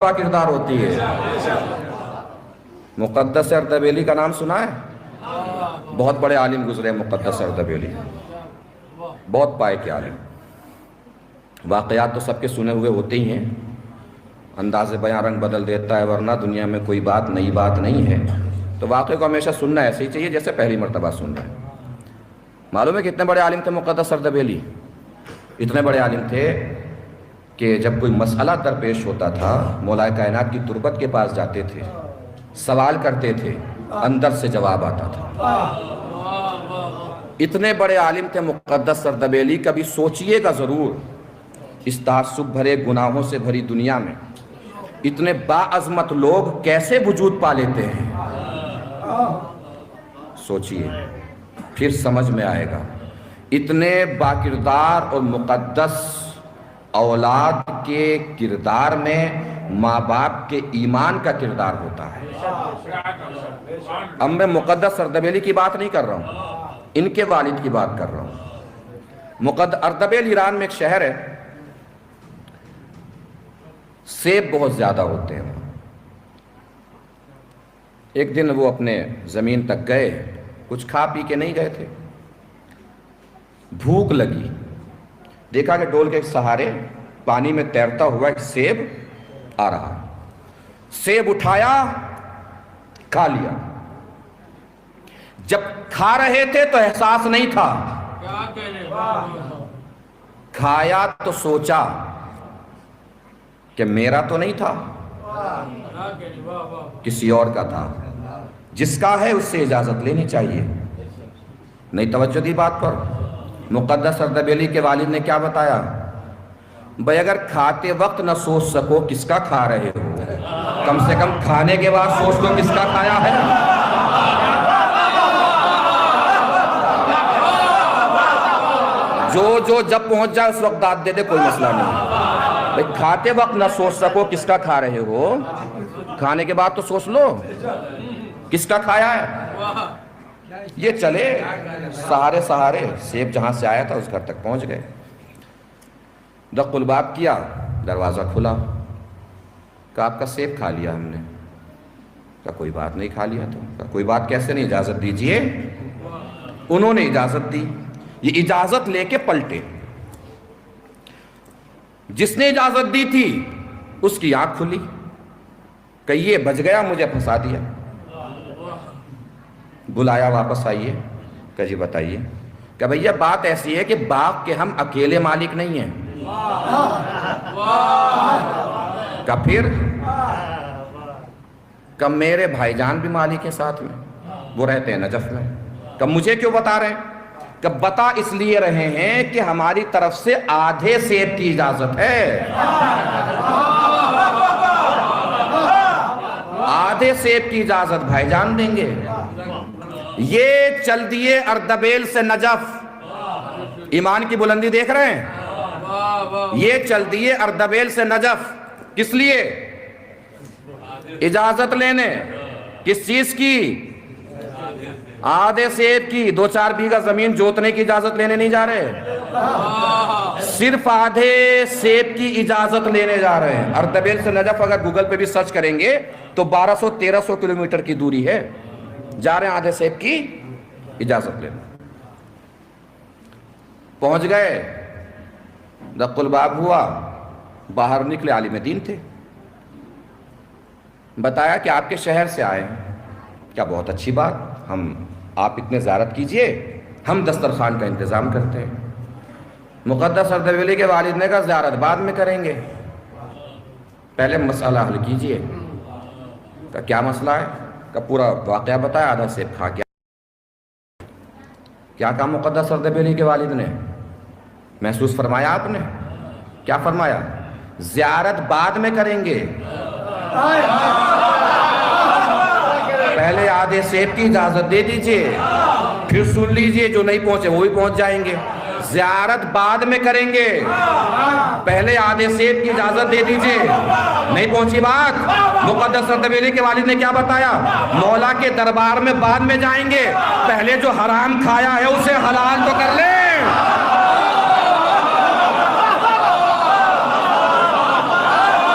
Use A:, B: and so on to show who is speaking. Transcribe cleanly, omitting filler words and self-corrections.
A: کردار ہوتی ہے۔ مقدس اردبیلی کا نام سنا ہے؟ بہت بڑے عالم گزرے مقدس اردبیلی، بہت پائے کے عالم۔ واقعات تو سب کے سنے ہوئے ہوتے ہی ہیں، انداز بیان رنگ بدل دیتا ہے، ورنہ دنیا میں کوئی بات نئی بات نہیں ہے۔ تو واقعے کو ہمیشہ سننا ایسے ہی چاہیے جیسے پہلی مرتبہ سن رہے ہیں۔ معلوم ہے کتنے بڑے عالم تھے مقدس اردبیلی؟ اتنے بڑے عالم تھے کہ جب کوئی مسئلہ درپیش ہوتا تھا مولا کائنات کی تربت کے پاس جاتے تھے، سوال کرتے تھے، اندر سے جواب آتا تھا۔ اتنے بڑے عالم تھے مقدس اردبیلی، کبھی سوچئے گا ضرور اس تعصب بھرے گناہوں سے بھری دنیا میں اتنے باعظمت لوگ کیسے وجود پا لیتے ہیں؟ سوچئے، پھر سمجھ میں آئے گا۔ اتنے باکردار اور مقدس اولاد کے کردار میں ماں باپ کے ایمان کا کردار ہوتا ہے۔ اب میں مقدس اردبیلی کی بات نہیں کر رہا ہوں، ان کے والد کی بات کر رہا ہوں۔ اردبیل ایران میں ایک شہر ہے، سیب بہت زیادہ ہوتے ہیں۔ ایک دن وہ اپنے زمین تک گئے، کچھ کھا پی کے نہیں گئے تھے، بھوک لگی، دیکھا کہ ڈول کے سہارے پانی میں تیرتا ہوا ایک سیب آ رہا، سیب اٹھایا، کھا لیا۔ جب کھا رہے تھے تو احساس نہیں تھا، کھایا تو سوچا کہ میرا تو نہیں تھا، کسی اور کا تھا۔ جس کا ہے اس سے اجازت لینی چاہیے۔ نہیں توجہ دی بات پر؟ مقدس اردبیلی کے والد نے کیا بتایا؟ بھئی اگر کھاتے وقت نہ سوچ سکو کس کا کھا رہے ہو، کم سے کم کھانے کے بعد سوچ لو کس کا کھایا ہے۔ جو جب پہنچ جائے اس وقت داد دے دے، کوئی مسئلہ نہیں۔ بھئی کھاتے وقت نہ سوچ سکو کس کا کھا رہے ہو، کھانے کے بعد تو سوچ لو کس کا کھایا ہے۔ یہ چلے سہارے سیب جہاں سے آیا تھا اس گھر تک پہنچ گئے۔ دق الباب کیا، دروازہ کھلا، کہا آپ کا سیب کھا لیا ہم نے۔ کہا کوئی بات نہیں، کھا لیا تو۔ کہا کوئی بات کیسے نہیں، اجازت دیجئے۔ انہوں نے اجازت دی، یہ اجازت لے کے پلٹے۔ جس نے اجازت دی تھی اس کی آنکھ کھلی کہ یہ بچ گیا، مجھے پھنسا دیا۔ بلایا، واپس آئیے۔ کہ جی بتائیے۔ کہ بھئی یہ بات ایسی ہے کہ باغ کے ہم اکیلے مالک نہیں ہیں۔ کہ پھر؟ کہ میرے بھائی جان بھی مالک ہیں ساتھ میں، وہ رہتے ہیں نجف میں۔ کہ مجھے کیوں بتا رہے ہیں؟ کہ بتا اس لیے رہے ہیں کہ ہماری طرف سے آدھے سیب کی اجازت ہے، آدھے سیب کی اجازت بھائی جان دیں گے۔ یہ چل دیے اردبیل سے نجف، ایمان کی بلندی دیکھ رہے ہیں؟ یہ چل دیے اردبیل سے نجف، کس لیے؟ اجازت لینے۔ کس چیز کی؟ آدھے سیب کی۔ 2-4 بیگھہ زمین جوتنے کی اجازت لینے نہیں جا رہے، صرف آدھے سیب کی اجازت لینے جا رہے ہیں۔ اردبیل سے نجف اگر گوگل پہ بھی سرچ کریں گے تو 1200-1300 کلومیٹر کی دوری ہے، جا رہے ہیں آدھے سیب کی اجازت لینے۔ پہنچ گئے، دق الباب ہوا، باہر نکلے، عالم دین تھے۔ بتایا کہ آپ کے شہر سے آئے ہیں۔ کیا بہت اچھی بات، آپ اتنے زیارت کیجئے، ہم دسترخوان کا انتظام کرتے ہیں۔ مقدس اردبیلی کے والد نے کہا زیارت بعد میں کریں گے، پہلے مسئلہ حل کیجئے۔ کہا کیا مسئلہ ہے؟ کہ پورا واقعہ بتایا، آدھا سیب کھا گیا۔ کیا کہا مقدس اردبیلی کے والد نے؟ محسوس فرمایا آپ نے؟ کیا فرمایا؟ زیارت بعد میں کریں گے، پہلے آدھے سیب کی اجازت دے دیجئے، پھر سن لیجئے جو نہیں پہنچے وہ بھی پہنچ جائیں گے۔ زیارت بعد میں کریں گے، پہلے آدھے سیب کی اجازت دے دیجئے۔ نہیں پہنچی بات؟ مقدس اردبیلی کے والد نے کیا بتایا؟ مولا کے دربار میں بعد میں جائیں گے، پہلے جو حرام کھایا ہے اسے حلال تو کر لیں۔